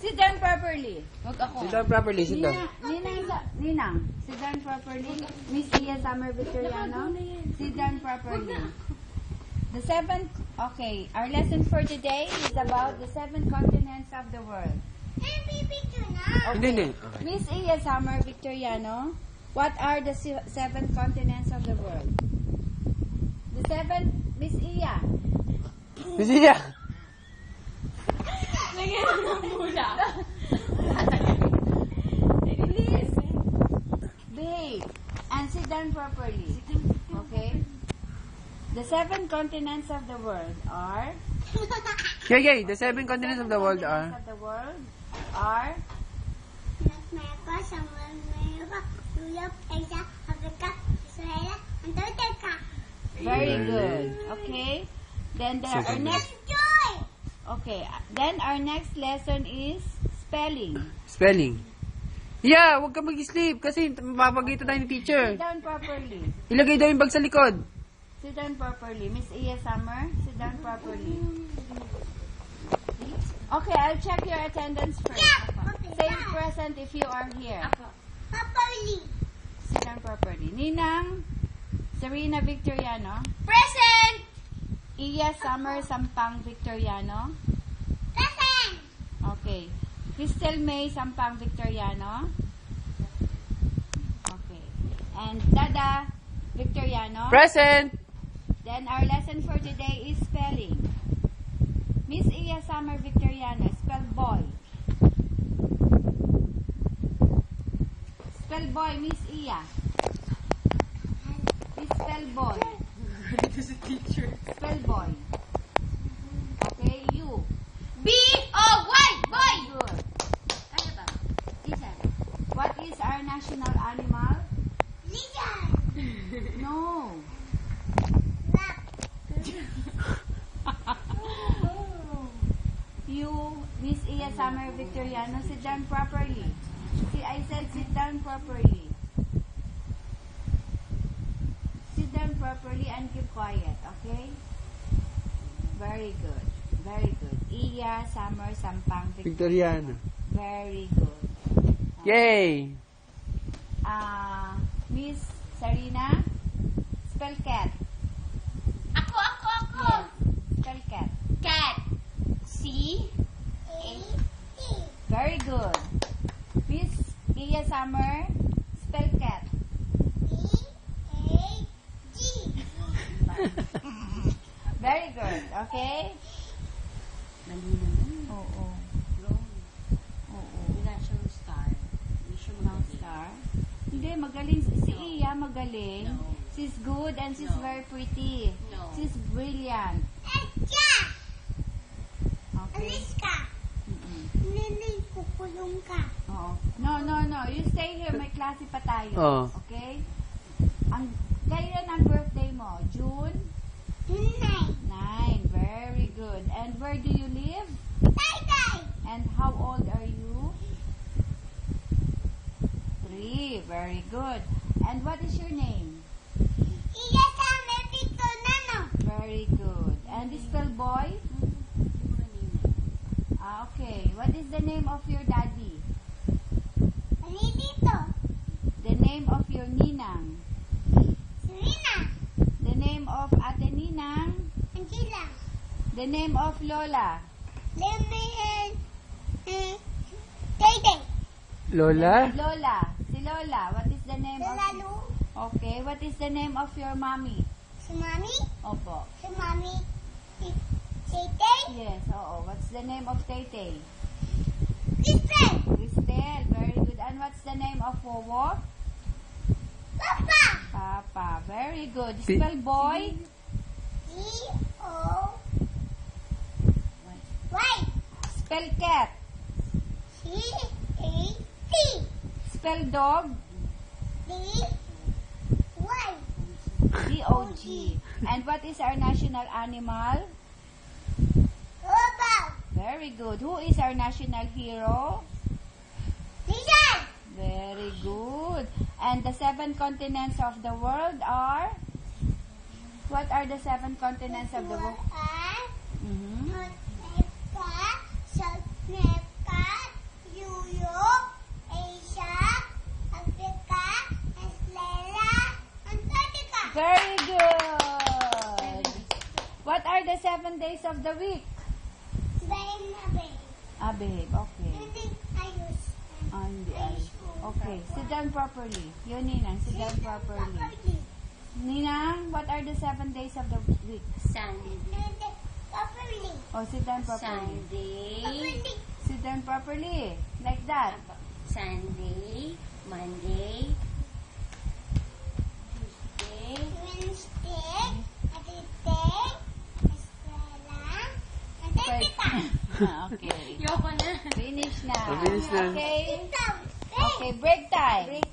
Sit down properly. Wag ako. Sit down properly, sit down. Ninang, sit down properly. Miss Iya Summer Victoriano, sit down properly. The seventh, okay, our lesson for today is about the 7 continents of the world. Hindi. Okay. Miss Iya Summer Victoriano, what are the 7 continents of the world? The 7, Miss Iya. Miss Iya! Please behave and sit down properly. Okay? The 7 continents of the world are Okay, the 7 continents of the world are... North America, South America, Europe, Asia, Africa, Australia, Antarctica. very good. Okay? Then there are next Joy! okay, then our next lesson is spelling. Spelling. Yeah, huwag ka mag-sleep kasi mapapagito tayo ni teacher. Sit down properly. Ilagay daw yung bag sa likod. Sit down properly. Miss Iya Summer, sit down properly. Okay, I'll check your attendance first. Okay. Say present if you are here. Properly. Sit down properly. Ninang, Serena Victoriano, Present! Iya Summer Sampang Victoriano. Present! Okay. Crystal May Sampang Victoriano. Okay. And Dada Victoriano. Present! Then our lesson for today is spelling. Miss Iya Summer Victoriano, spell boy. Spell boy, Miss Iya. Please spell boy. This is teacher. Spell boy. Okay, you. B-O-Y! Boy! Good. Ano ba? Listen. What is our national animal? Lizard! No. Lap. You, Miss Iya Summer Victoriano, sit down properly. See, I said sit down properly. Sit down properly and keep quiet, okay? Very good. Very good. Iya Summer Sampang Victoriano. Victoriano. Very good. Yay! Miss Sarina, spell cat. Ako! Yes. Spell cat. Cat. C-A-T. Very good. Miss Iya Summer, spell cat. E-A-G. Very good. Okay? Mali naman. Oo. Wrong. Oo. Wala siyang star. Hindi siya Ng star. Hindi, magaling. Si Iya magaling. No. She's good and she's No. very pretty. No. She's brilliant. Etcha! Okay? Alis ka. Mm-mm. Nilay, kukulong ka. Oo. No. You stay here. May klase pa tayo. Oo. Okay? Kailan ang birthday mo? June Tunay. 9. Very good. And where do you live? Tay-tay. And how old are you? 3. Very good. And what is your name? Iya sa Mepito Nano. Very good. And spell boy? Okay. What is the name of your daddy? Ani dito. The name of your ninang? Serena. The name of ate ninang? Angela. The name of lola? Lemon. Tay-tay. Lola? Lola. Si Lola. What is the name of... Lalo. Okay. What is the name of your mommy? Si Mami. Opo. Si Mami. Tay-tay. Yes. Oo. What's the name of Tay-Tay? Kristen. Cristel. Very good. And what's the name of Wowo? Papa. Papa. Very good. Si- Spell boy? C-O-Y. Spell cat? C-A-T. Spell dog? D-Y. D-O-G. And what is our national animal? Robot. Very good. Who is our national hero? Lizard. Very good. And the 7 continents of the world are? What are the 7 continents of the world? North Mhm. America, South America, days of the week? Then babe. Ah, babe. Okay. Hindi ayos. Ah, hindi ay. Okay. Sit down properly. Yun, Ninang. Sit down properly. Ninang, what are the 7 days of the week? Sunday. Properly. Oh, sit down properly. Sunday. Properly. Sit down properly. Like that. Sunday. Monday. Tuesday. Wednesday. Tuesday. Eskwela. Tita. Okay. Yoko na. Finish na. Finish na. Okay. Tita. Okay, break time.